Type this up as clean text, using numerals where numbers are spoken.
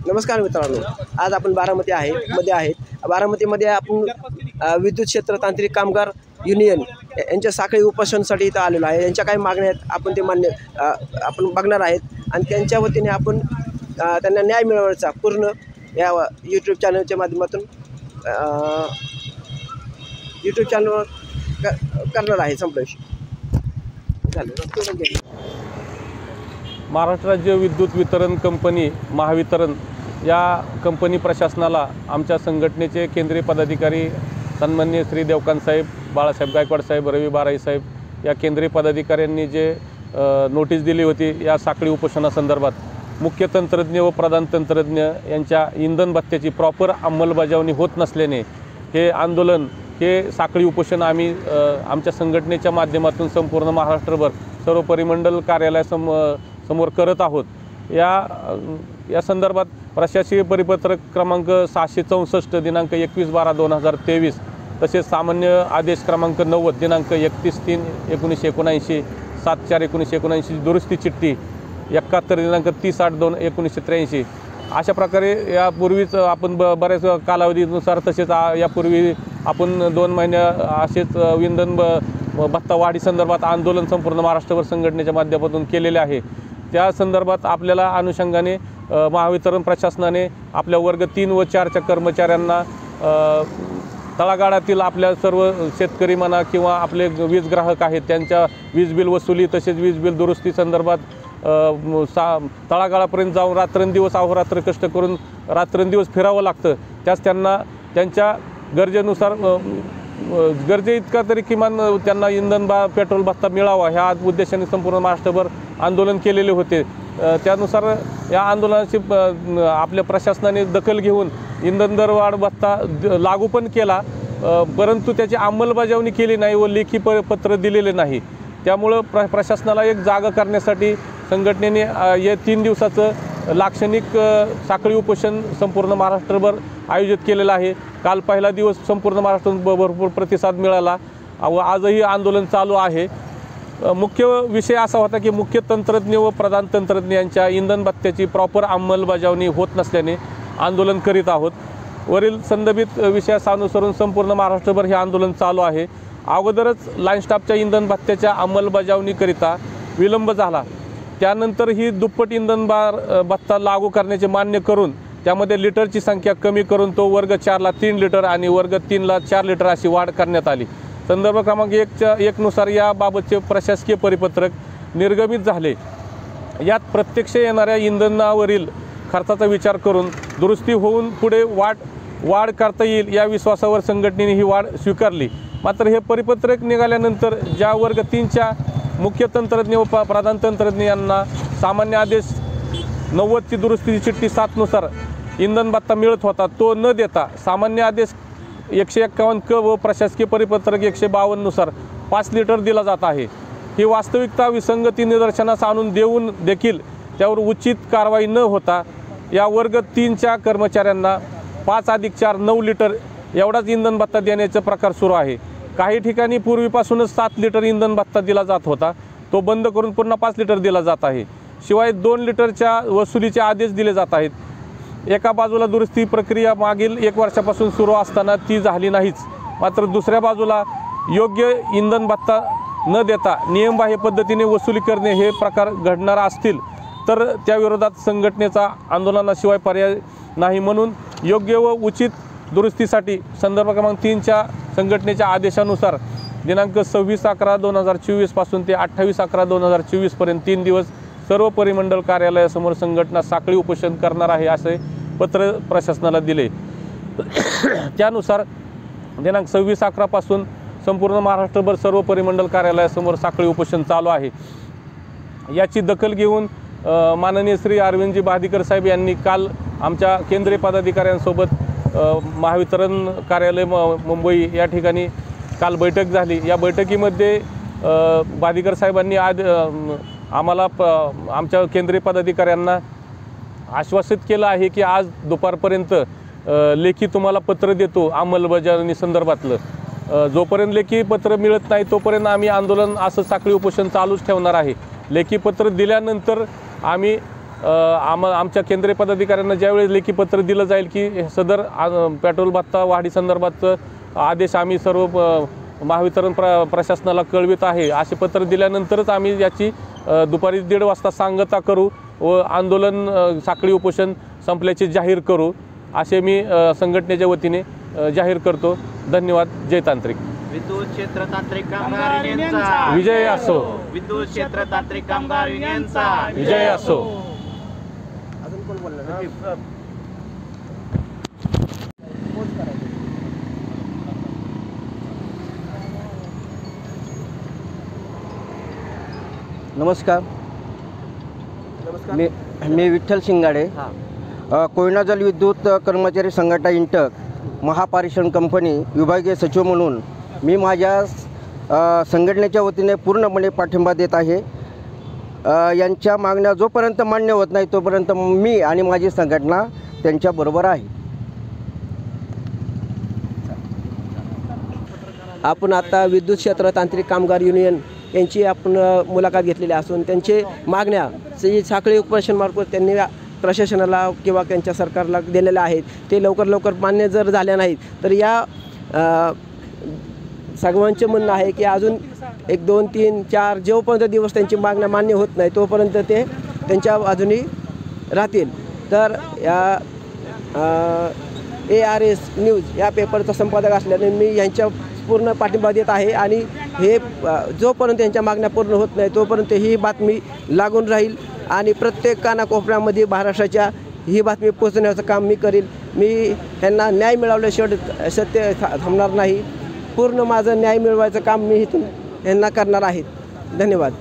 नमस्कार मित्रांनो, आज आपण बारामती आहेत। बारामतीमध्ये आपण विद्युत क्षेत्र तांत्रिक कामगार युनियन यांच्या साखळी उपोषणासाठी इथं आलेलो आहे। यांच्या काही मागण्या आहेत, आपण ते आपण बघणार आहेत आणि त्यांच्या वतीने आपण त्यांना न्याय मिळवण्याचा पूर्ण या यूट्यूब चॅनलच्या माध्यमातून यूट्यूब चॅनलवर करणार आहे। संपलेश महाराष्ट्र राज्य विद्युत वितरण कंपनी महावितरण या कंपनी प्रशासनाला आमच्या संघटनेचे केंद्रीय पदाधिकारी सन्माननीय श्री देवकांत साहेब, बाळासाहेब गायकवाड साहेब, रवी बाराई साहेब या केंद्रीय पदाधिकाऱ्यांनी जे नोटीस दिली होती या साखळी उपोषणासंदर्भात मुख्य तंत्रज्ञ व प्रधान तंत्रज्ञ यांच्या इंधन भत्त्याची प्रॉपर अंमलबजावणी होत नसल्याने हे आंदोलन, हे साखळी उपोषण आम्ही आमच्या संघटनेच्या माध्यमातून संपूर्ण महाराष्ट्रभर सर्व परिमंडल कार्यालयासमोर करत आहोत। या संदर्भात प्रशासकीय परिपत्रक क्रमांक 664 दिनांक 21/12/2023 तसेच सामान्य आदेश क्रमांक 90 दिनांक 31/3/1979 7/4/1979 दुरुस्ती चिठ्ठी 71 दिनांक 30/8/1983 अशा प्रकारे यापूर्वीच आपण बऱ्याच कालावधीनुसार तसेच यापूर्वी आपण 2 महिने असेच इंधन भत्ता वाढी संदर्भात आंदोलन संपूर्ण महाराष्ट्रभर संघटनेच्या माध्यमातून केलेले आहे। त्या संदर्भात आपल्याला अनुषंगाने महावितरण प्रशासनाने आपल्या वर्ग 3 व 4च्या कर्मचाऱ्यांना तळागाळातील आपल्या सर्व शेतकरी म्हणा किंवा आपले वीज ग्राहक आहेत त्यांच्या वीज बिल वसुली तसेच वीज बिल दुरुस्ती संदर्भात तळागाळापर्यंत जाऊन रात्रंदिवस अहोरात्र कष्ट करून रात्रंदिवस फिरावं लागतं। त्यास त्यांना त्यांच्या गरजेनुसार गरजे इतका तरी किमान त्यांना इंधन पेट्रोल भत्ता मिळावा ह्या उद्देशाने संपूर्ण महाराष्ट्रभर आंदोलन केलेले होते। त्यानुसार या आंदोलनाची आपल्या प्रशासनाने दखल घेऊन इंधन दरवाढ भत्ता लागू पण केला, परंतु त्याची अंमलबजावणी केली नाही व लेखी पत्र दिलेले नाही। त्यामुळं प्रशासनाला एक जागा करण्यासाठी संघटनेने या 3 दिवसाचं लाक्षणिक साखळी उपोषण संपूर्ण महाराष्ट्रभर आयोजित केलेलं आहे। काल पहिला दिवस संपूर्ण महाराष्ट्रात भरपूर प्रतिसाद मिळाला व आजही आंदोलन चालू आहे। मुख्य विषय असा होता की मुख्य तंत्रज्ञ व प्रधान तंत्रज्ञ यांच्या इंधन भत्त्याची प्रॉपर अंमलबजावणी होत नसल्याने आंदोलन करीत आहोत। वरील संदर्भित विषयानुसरून संपूर्ण महाराष्ट्रभर हे आंदोलन चालू आहे। अगोदरच लाईन स्टाफच्या इंधन भत्त्याच्या अंमलबजावणीकरिता विलंब झाला, त्यानंतर ही दुप्पट इंधन भत्ता लागू करण्याचे मान्य करून त्यामध्ये लिटरची संख्या कमी करून तो वर्ग 4ला 3 लिटर आणि वर्ग 3ला 4 लिटर अशी वाढ करण्यात आली। संदर्भ क्रमांक 1 नुसार याबाबतचे प्रशासकीय परिपत्रक निर्गमित झाले। यात प्रत्यक्ष येणाऱ्या इंधनावरील खर्चाचा विचार करून दुरुस्ती होऊन पुढे वाढ करता येईल या विश्वासावर संघटनेने ही वाढ स्वीकारली। मात्र हे परिपत्रक निघाल्यानंतर ज्या वर्ग 3च्या मुख्य तंत्रज्ञ व प्रधान तंत्रज्ञ यांना सामान्य आदेश 90ची दुरुस्तीची चिठ्ठी 7 नुसार इंधन भत्ता मिळत होता, तो न देता सामान्य आदेश 151 क व प्रशासकीय परिपत्रक 152 नुसार 5 लिटर दिला जात आहे। ही वास्तविकता विसंगती निदर्शनास आणून देऊन देखील त्यावर उचित कारवाई न होता या वर्ग 3च्या कर्मचाऱ्यांना 5+4 9 लिटर एवढाच इंधन भत्ता देण्याचा प्रकार सुरू आहे। काही ठिकाणी पूर्वीपासूनच 7 लिटर इंधन भत्ता दिला जात होता, तो बंद करून पुन्हा 5 लिटर दिला जात आहे। शिवाय 2 लिटरच्या वसुलीचे आदेश दिले जात आहेत। एका बाजूला दुरुस्ती प्रक्रिया मागील 1 वर्षापासून सुरू असताना ती झाली नाहीच, मात्र दुसऱ्या बाजूला योग्य इंधन भत्ता न देता नियमबाह्य पद्धतीने वसुली करणे हे प्रकार घडणार असतील तर त्याविरोधात संघटनेचा आंदोलनाशिवाय पर्याय नाही। म्हणून योग्य व उचित दुरुस्तीसाठी संदर्भ क्रमांक 3च्या संघटनेच्या आदेशानुसार दिनांक 26/11/2024 पासून ते 28/11/2024 पर्यंत 3 दिवस सर्व परिमंडल कार्यालयासमोर संघटना साखळी उपोषण करणार आहे असे पत्र प्रशासनाला दिले। त्यानुसार दिनांक 26/11 पासून संपूर्ण महाराष्ट्रभर सर्व परिमंडल कार्यालयासमोर साखळी उपोषण चालू आहे। याची दखल घेऊन माननीय श्री अरविंदजी बादीकर साहेब यांनी काल आमच्या केंद्रीय पदाधिकाऱ्यांसोबत महावितरण कार्यालय मुंबई या ठिकाणी काल बैठक झाली। या बैठकीमध्ये बादीकर साहेबांनी आज आम्हाला आमच्या केंद्रीय पदाधिकाऱ्यांना आश्वासित केलं आहे की आज दुपारपर्यंत लेखी तुम्हाला पत्र देतो अंमलबजावणी संदर्भातलं। जोपर्यंत लेखी पत्र मिळत नाही तोपर्यंत आम्ही आंदोलन असं साखळी उपोषण चालूच ठेवणार आहे। लेखी पत्र दिल्यानंतर आम्ही आमच्या केंद्रीय पदाधिकाऱ्यांना ज्यावेळेस लेखी पत्र दिलं जाईल की सदर पेट्रोल भत्ता वाढीसंदर्भात आदेश आम्ही सर्व महावितरण प्रशासनाला कळवित आहे असे पत्र दिल्यानंतरच आम्ही याची दुपारी 1:30 वाजता सांगता करू व आंदोलन साखळी उपोषण संपल्याचे जाहीर करू असे मी संघटनेच्या वतीने जाहीर करतो. धन्यवाद. जय तांत्रिक. विद्युत क्षेत्र तांत्रिक कामगार युनियनचा विजय असो. विद्युत क्षेत्र तांत्रिक कामगार युनियनचा विजय असो. अजून कोण बोलणार? नमस्कार. नमस्कार. मी विठ्ठल शिंगाडे, हां. कोयना जलविद्युत कर्मचारी संघटना इंटक महापारिश्रम कंपनी विभागीय सचिव म्हणून मी माझ्या संघटनेच्या वतीने पूर्णपणे पाठिंबा देत आहे. यांच्या मागण्या जोपर्यंत मान्य होत नाही तोपर्यंत मी आणि माझी संघटना त्यांच्याबरोबर आहे. आपण आता विद्युत क्षेत्र तांत्रिक कामगार युनियन यांची आपण मुलाखत घेतलेली असून त्यांचे मागण्या साखळी उपोषणमार्फत त्यांनी प्रशासनाला किंवा त्यांच्या सरकारला दिलेल्या आहेत. ते लवकर मान्य जर झाल्या नाहीत तर या सर्वांचे म्हणणं आहे की अजून 1, 2, 3, 4 जोपर्यंत दिवस त्यांची मागण्या मान्य होत नाही तोपर्यंत ते त्यांच्या बाजूनी राहतील. तर या ARS न्यूज या पेपरचा संपादक असल्याने मी यांच्या पूर्ण पाठिंबा देत आहे आणि हे जोपर्यंत त्यांच्या मागण्या पूर्ण होत नाही तोपर्यंत ही बातमी लागून राहील आणि प्रत्येक कानाकोपऱ्यामध्ये महाराष्ट्राच्या ही बातमी पोहोचण्याचं काम मी करील. मी ह्यांना न्याय मिळवल्याशिवाय सत्य थांबणार नाही. पूर्ण माझं न्याय मिळवायचं काम मी इथून ह्यांना करणार आहे. धन्यवाद.